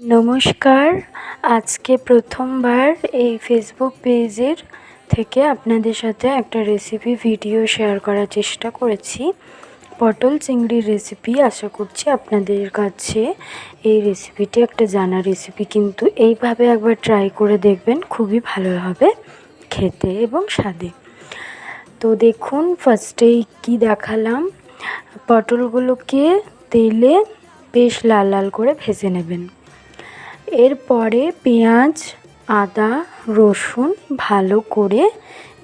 নমস্কার। আজকে প্রথমবার এই ফেসবুক পেজের থেকে আপনাদের সাথে একটা রেসিপি ভিডিও শেয়ার করার চেষ্টা করেছি। পটল চিংড়ির রেসিপি। আশা করছি আপনাদের কাছে এই রেসিপিটি একটা জানা রেসিপি, কিন্তু এইভাবে একবার ট্রাই করে দেখবেন, খুবই ভালো হবে খেতে এবং স্বাদে। তো দেখুন, ফার্স্টেই কি দেখালাম, পটলগুলোকে তেলে বেশ লাল লাল করে ভেজে নেবেন। এরপরে পেঁয়াজ, আদা, রসুন ভালো করে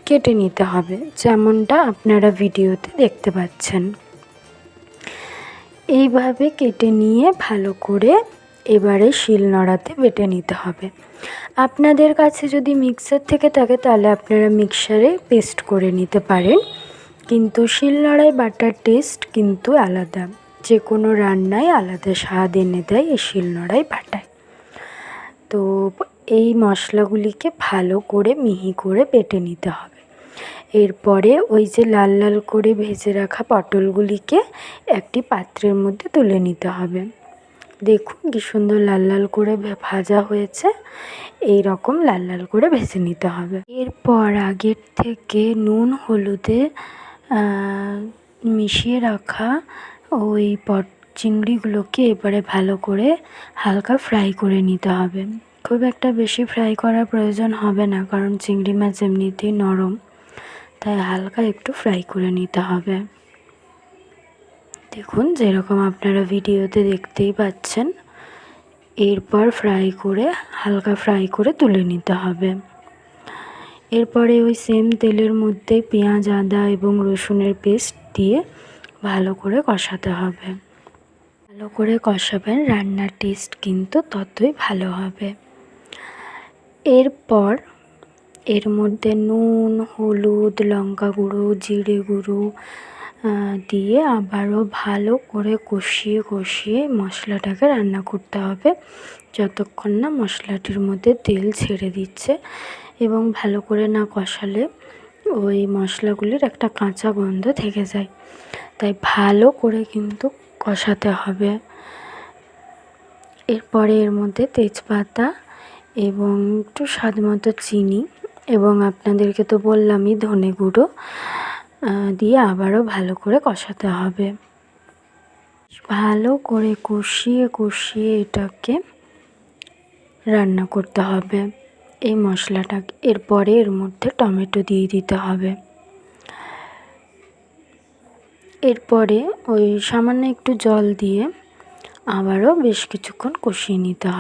কেটে নিতে হবে, যেমনটা আপনারা ভিডিওতে দেখতে পাচ্ছেন। এইভাবে কেটে নিয়ে ভালো করে এবারে শিলনোড়াতে বেটে নিতে হবে। আপনাদের কাছে যদি মিক্সার থেকে থাকে তাহলে আপনারা মিক্সারে পেস্ট করে নিতে পারেন, কিন্তু শিলনোড়ায় বাটার টেস্ট কিন্তু আলাদা। যে কোনো রান্নায় আলাদা স্বাদ এনে দেয় এই শিলনোড়ায় বাটায়। তো এই মশলাগুলিকে ভালো করে মিহি করে বেটে নিতে হবে। এরপরে ওই যে লাল লাল করে ভেজে রাখা পটলগুলিকে একটি পাত্রের মধ্যে তুলে নিতে হবে। দেখুন কি সুন্দর লাল লাল করে ভাজা হয়েছে। এই রকম লাল লাল করে ভেজে নিতে হবে। এরপর আগের থেকে নুন হলুদে মিশিয়ে রাখা ওই চিংড়িগুলোকে এবারে ভালো করে হালকা ফ্রাই করে নিতে হবে। খুব একটা বেশি ফ্রাই করার প্রয়োজন হবে না, কারণ চিংড়ি মাছ এমনিতেই নরম, তাই হালকা একটু ফ্রাই করে নিতে হবে। দেখুন, যেরকম আপনারা ভিডিওতে দেখতেই পাচ্ছেন। এরপর হালকা ফ্রাই করে তুলে নিতে হবে। এরপরে ওই সেম তেলের মধ্যে পেঁয়াজ, আদা এবং রসুনের পেস্ট দিয়ে ভালো করে কষাতে হবে। ভালো করে কষাবেন, রান্নার টেস্ট কিন্তু ততই ভালো হবে। এরপর এর মধ্যে নুন, হলুদ, লঙ্কা গুঁড়ো, জিরে গুঁড়ো দিয়ে আবারও ভালো করে কষিয়ে মশলাটাকে রান্না করতে হবে, যতক্ষণ না মশলাটির মধ্যে তেল ছেড়ে দিচ্ছে। এবং ভালো করে না কষালে ওই মশলাগুলির একটা কাঁচা গন্ধ থেকে যায়, তাই ভালো করে কিন্তু কষাতে হবে। এরপরে এর মধ্যে তেজপাতা এবং একটু স্বাদ মতো চিনি এবং আপনাদেরকে তো বললামই ধনে গুঁড়ো দিয়ে আবারও ভালো করে কষাতে হবে। ভালো করে কষিয়ে এটাকে রান্না করতে হবে এই মশলাটাকে। এরপরে এর মধ্যে টমেটো দিয়ে দিতে হবে। এরপরে ওই সামান্য একটু জল দিয়ে আবারও বেশ কিছুক্ষণ কষিয়ে নিতে হবে।